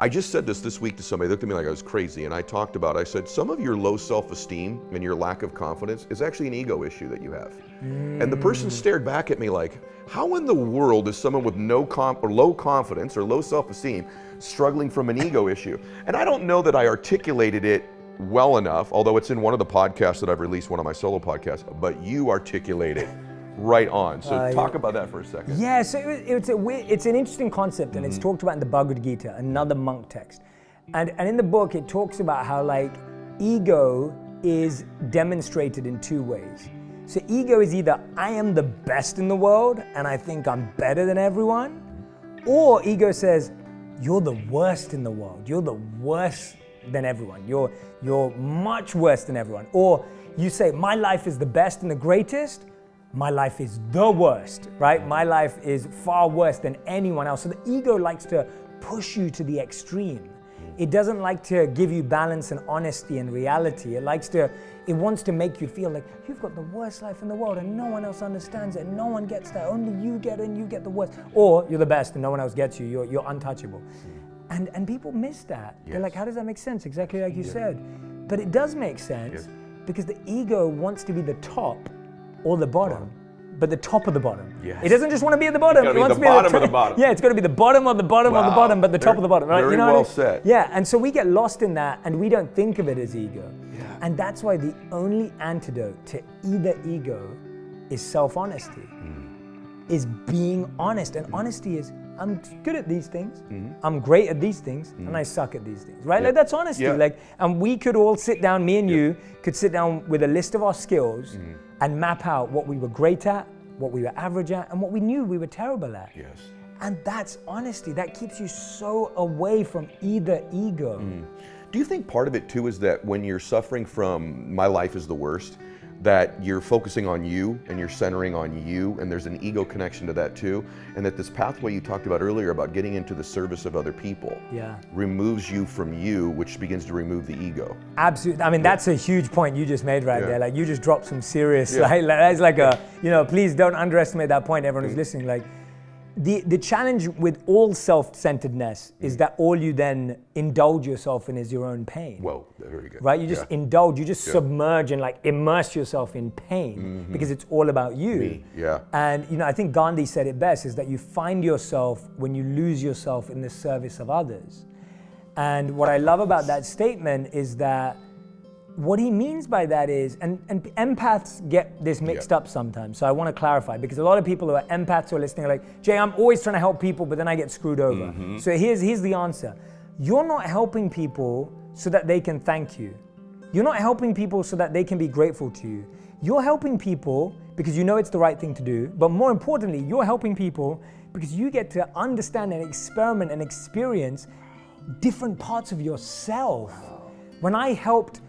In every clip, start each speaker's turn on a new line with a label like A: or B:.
A: I just said this week to somebody, they looked at me like I was crazy, and I said, some of your low self-esteem and your lack of confidence is actually an ego issue that you have. And the person stared back at me like, how in the world is someone with low confidence or low self-esteem struggling from an ego issue? And I don't know that I articulated it well enough, although it's in one of the podcasts that I've released, one of my solo podcasts, but you articulate it right on. So talk about that for a second.
B: Yeah, so it's an interesting concept, and it's talked about in the Bhagavad Gita, another monk text. And in the book, it talks about how like ego is demonstrated in two ways. So ego is either I am the best in the world and I think I'm better than everyone, or ego says you're the worst in the world. You're the worst than everyone. You're much worse than everyone. Or you say my life is the best and the greatest. My life is the worst, right? My life is far worse than anyone else. So the ego likes to push you to the extreme. It doesn't like to give you balance and honesty and reality. It wants to make you feel like you've got the worst life in the world and no one else understands it. No one gets that. Only you get it and you get the worst. Or you're the best and no one else gets you. You're untouchable. And people miss that. Yes. They're like, how does that make sense? Exactly like you said. But it does make sense because the ego wants to be the top or the bottom. But the top of the bottom.
A: Yes.
B: It doesn't just want to be at the bottom.
A: It wants to be the bottom of the bottom.
B: Yeah, it's got to be the bottom of the bottom of the bottom, but the top of the bottom, right?
A: Very well said.
B: Yeah, and so we get lost in that and we don't think of it as ego.
A: Yeah.
B: And that's why the only antidote to either ego is self-honesty, is being honest. And honesty is, I'm good at these things, I'm great at these things, and I suck at these things, right?
A: Yeah.
B: Like that's honesty.
A: Yeah.
B: Like, and we could all sit down, me and you could sit down with a list of our skills and map out what we were great at, what we were average at, and what we knew we were terrible at.
A: Yes.
B: And that's honesty. That keeps you so away from either ego.
A: Do you think part of it too is that when you're suffering from my life is the worst, that you're focusing on you and you're centering on you, and there's an ego connection to that too, and that this pathway you talked about earlier about getting into the service of other people removes you from you, which begins to remove the ego?
B: Absolutely. I mean, that's a huge point you just made right there. Like you just dropped some serious, like that's like a, please don't underestimate that point, everyone who's listening. Like the challenge with all self-centeredness is that all you then indulge yourself in is your own pain.
A: Whoa, very good.
B: Right? You just indulge, you just submerge and like immerse yourself in pain because it's all about you.
A: Me. Yeah.
B: And I think Gandhi said it best, is that you find yourself when you lose yourself in the service of others. And what I love about that statement is that what he means by that is, and empaths get this mixed up sometimes, so I want to clarify, because a lot of people who are empaths who are listening are like, Jay, I'm always trying to help people, but then I get screwed over. So here's the answer. You're not helping people so that they can thank you. You're not helping people so that they can be grateful to you. You're helping people because you know it's the right thing to do, but more importantly, you're helping people because you get to understand and experiment and experience different parts of yourself. When I helped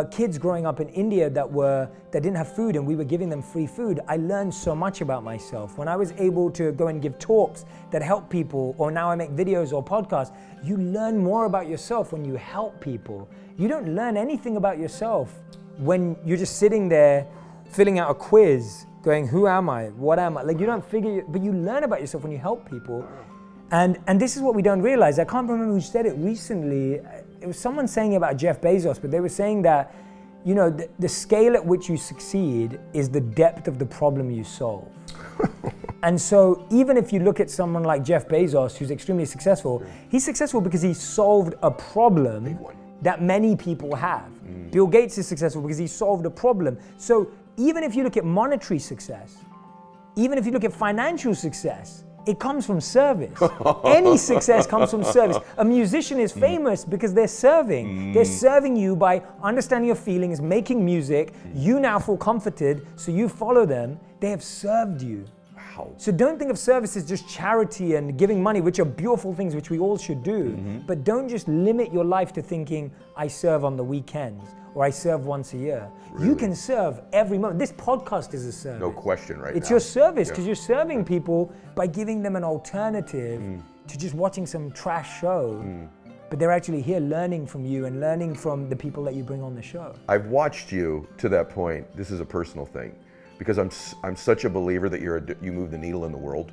B: kids growing up in India that didn't have food and we were giving them free food, I learned so much about myself. When I was able to go and give talks that help people, or now I make videos or podcasts, you learn more about yourself when you help people. You don't learn anything about yourself when you're just sitting there filling out a quiz going, who am I? What am I? Like you don't figure, but you learn about yourself when you help people. And this is what we don't realize. I can't remember who said it recently. It was someone saying about Jeff Bezos, but they were saying that, the scale at which you succeed is the depth of the problem you solve. And so even if you look at someone like Jeff Bezos, who's extremely successful, he's successful because he solved a problem that many people have. Bill Gates is successful because he solved a problem. So even if you look at monetary success, even if you look at financial success, it comes from service. Any success comes from service. A musician is famous because they're serving. They're serving you by understanding your feelings, making music. You now feel comforted, so you follow them. They have served you. Wow. So don't think of service as just charity and giving money, which are beautiful things, which we all should do. But don't just limit your life to thinking, I serve on the weekends, or I serve once a year. Really? You can serve every moment. This podcast is a service.
A: No question right
B: It's
A: now.
B: your service, because you're serving people by giving them an alternative to just watching some trash show. But they're actually here learning from you and learning from the people that you bring on the show.
A: I've watched you to that point. This is a personal thing, because I'm such a believer that you move the needle in the world.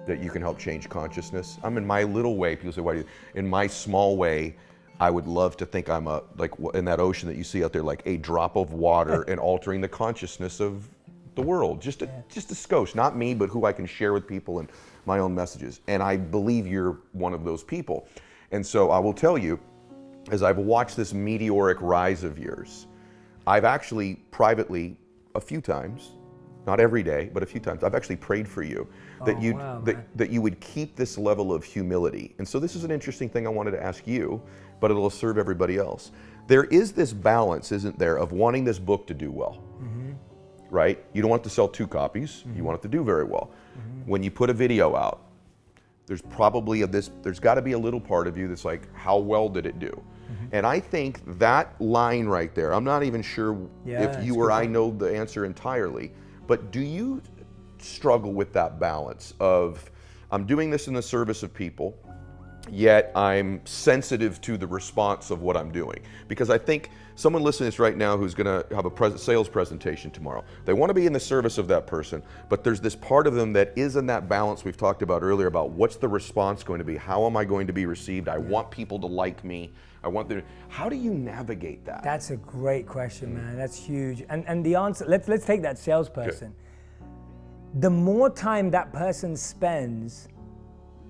A: that you can help change consciousness. I'm in my little way. People say, why do you? In my small way, I would love to think I'm like in that ocean that you see out there, like a drop of water and altering the consciousness of the world. Just a skosh, not me, but who I can share with people and my own messages. And I believe you're one of those people. And so I will tell you, as I've watched this meteoric rise of yours, I've actually privately a few times, not every day, but a few times, I've actually prayed for you that that you would keep this level of humility. And so this is an interesting thing I wanted to ask you, but it'll serve everybody else. There is this balance, isn't there, of wanting this book to do well, right? You don't want it to sell 2 copies. You want it to do very well. When you put a video out, there's probably there's got to be a little part of you that's like, how well did it do? And I think that line right there, I'm not even sure if you or I know the answer entirely, but do you struggle with that balance of, I'm doing this in the service of people, yet I'm sensitive to the response of what I'm doing? Because I think someone listening to this right now who's gonna have a sales presentation tomorrow, they wanna be in the service of that person, but there's this part of them that is in that balance we've talked about earlier about what's the response going to be? How am I going to be received? I want people to like me. How do you navigate that?
B: That's a great question, man. That's huge. And the answer, let's take that salesperson. Okay. The more time that person spends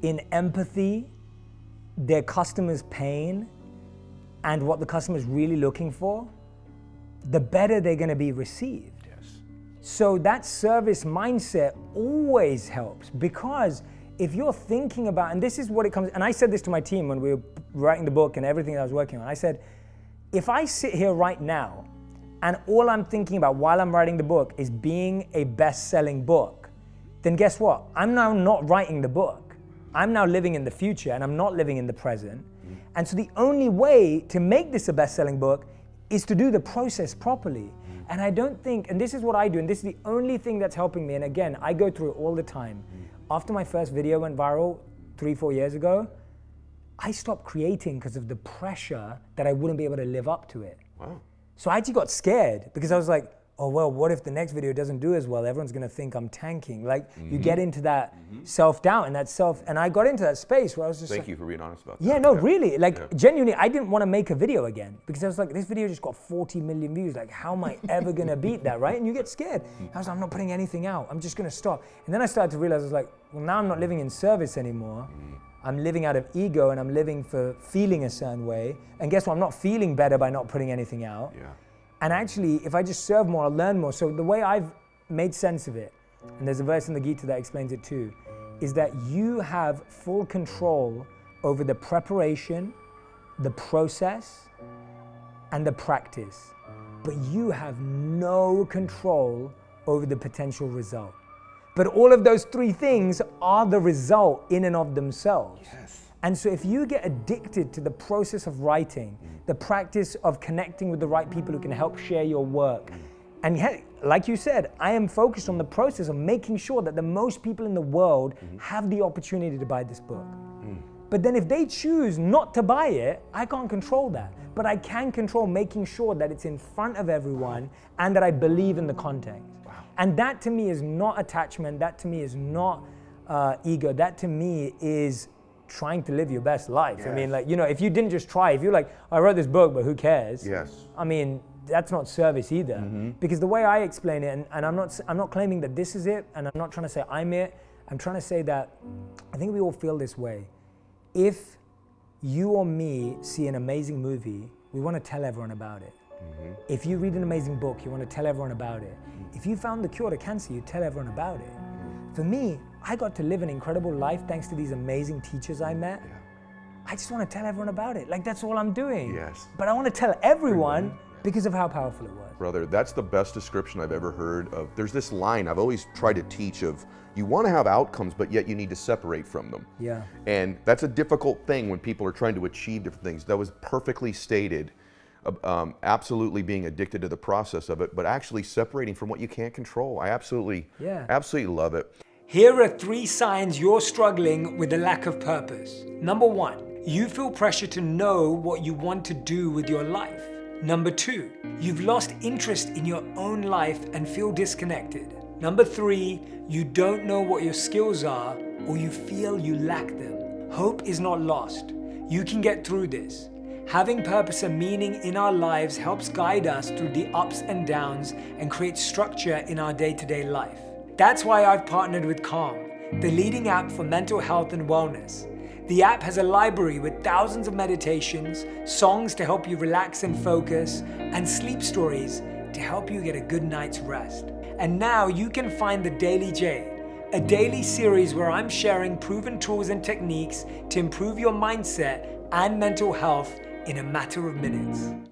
B: in empathy, their customer's pain, and what the customer's really looking for, the better they're gonna be received.
A: Yes.
B: So that service mindset always helps, because if you're thinking about, and this is what it comes, and I said this to my team when we were writing the book and everything that I was working on, I said, if I sit here right now and all I'm thinking about while I'm writing the book is being a best-selling book, then guess what? I'm now not writing the book. I'm now living in the future and I'm not living in the present. And so the only way to make this a best-selling book is to do the process properly. And I don't think, and this is what I do, and this is the only thing that's helping me, and again, I go through it all the time. After my first video went viral 3-4 years ago, I stopped creating because of the pressure that I wouldn't be able to live up to it.
A: Wow.
B: So I actually got scared because I was like, oh, well, what if the next video doesn't do as well? Everyone's gonna think I'm tanking. Like, you get into that self-doubt and and I got into that space where I was just
A: Thank you for being honest about that.
B: Yeah, no, really. Like, genuinely, I didn't want to make a video again because I was like, this video just got 40 million views. Like, how am I ever gonna beat that, right? And you get scared. I was like, I'm not putting anything out. I'm just gonna stop. And then I started to realize, I was like, well, now I'm not living in service anymore. I'm living out of ego and I'm living for feeling a certain way. And guess what? I'm not feeling better by not putting anything out.
A: Yeah.
B: And actually, if I just serve more, I'll learn more. So the way I've made sense of it, and there's a verse in the Gita that explains it too, is that you have full control over the preparation, the process, and the practice. But you have no control over the potential result. But all of those 3 things are the result in and of themselves.
A: Yes.
B: And so if you get addicted to the process of writing, the practice of connecting with the right people who can help share your work, and like you said, I am focused on the process of making sure that the most people in the world have the opportunity to buy this book. But then if they choose not to buy it, I can't control that. But I can control making sure that it's in front of everyone and that I believe in the content. And that to me is not attachment, that to me is not ego, that to me is trying to live your best life. Yes. I mean, like, you know, if you didn't just try, if you're like, I wrote this book, but who cares?
A: Yes.
B: I mean, that's not service either. Because the way I explain it, and I'm not claiming that this is it, and I'm not trying to say I'm it, I'm trying to say that I think we all feel this way. If you or me see an amazing movie, we want to tell everyone about it. If you read an amazing book, you want to tell everyone about it. If you found the cure to cancer, you tell everyone about it. For me, I got to live an incredible life thanks to these amazing teachers I met. I just want to tell everyone about it. Like, that's all I'm doing.
A: Yes.
B: But I want to tell everyone because of how powerful it was.
A: Brother, that's the best description I've ever heard of. There's this line I've always tried to teach of, you want to have outcomes, but yet you need to separate from them.
B: Yeah.
A: And that's a difficult thing when people are trying to achieve different things. That was perfectly stated. Absolutely being addicted to the process of it, but actually separating from what you can't control. I absolutely love it.
B: Here are 3 signs you're struggling with a lack of purpose. Number 1, you feel pressure to know what you want to do with your life. Number 2, you've lost interest in your own life and feel disconnected. Number 3, you don't know what your skills are or you feel you lack them, hope is not lost. You can get through this. Having purpose and meaning in our lives helps guide us through the ups and downs and create structure in our day-to-day life. That's why I've partnered with Calm, the leading app for mental health and wellness. The app has a library with thousands of meditations, songs to help you relax and focus, and sleep stories to help you get a good night's rest. And now you can find the Daily J, a daily series where I'm sharing proven tools and techniques to improve your mindset and mental health in a matter of minutes.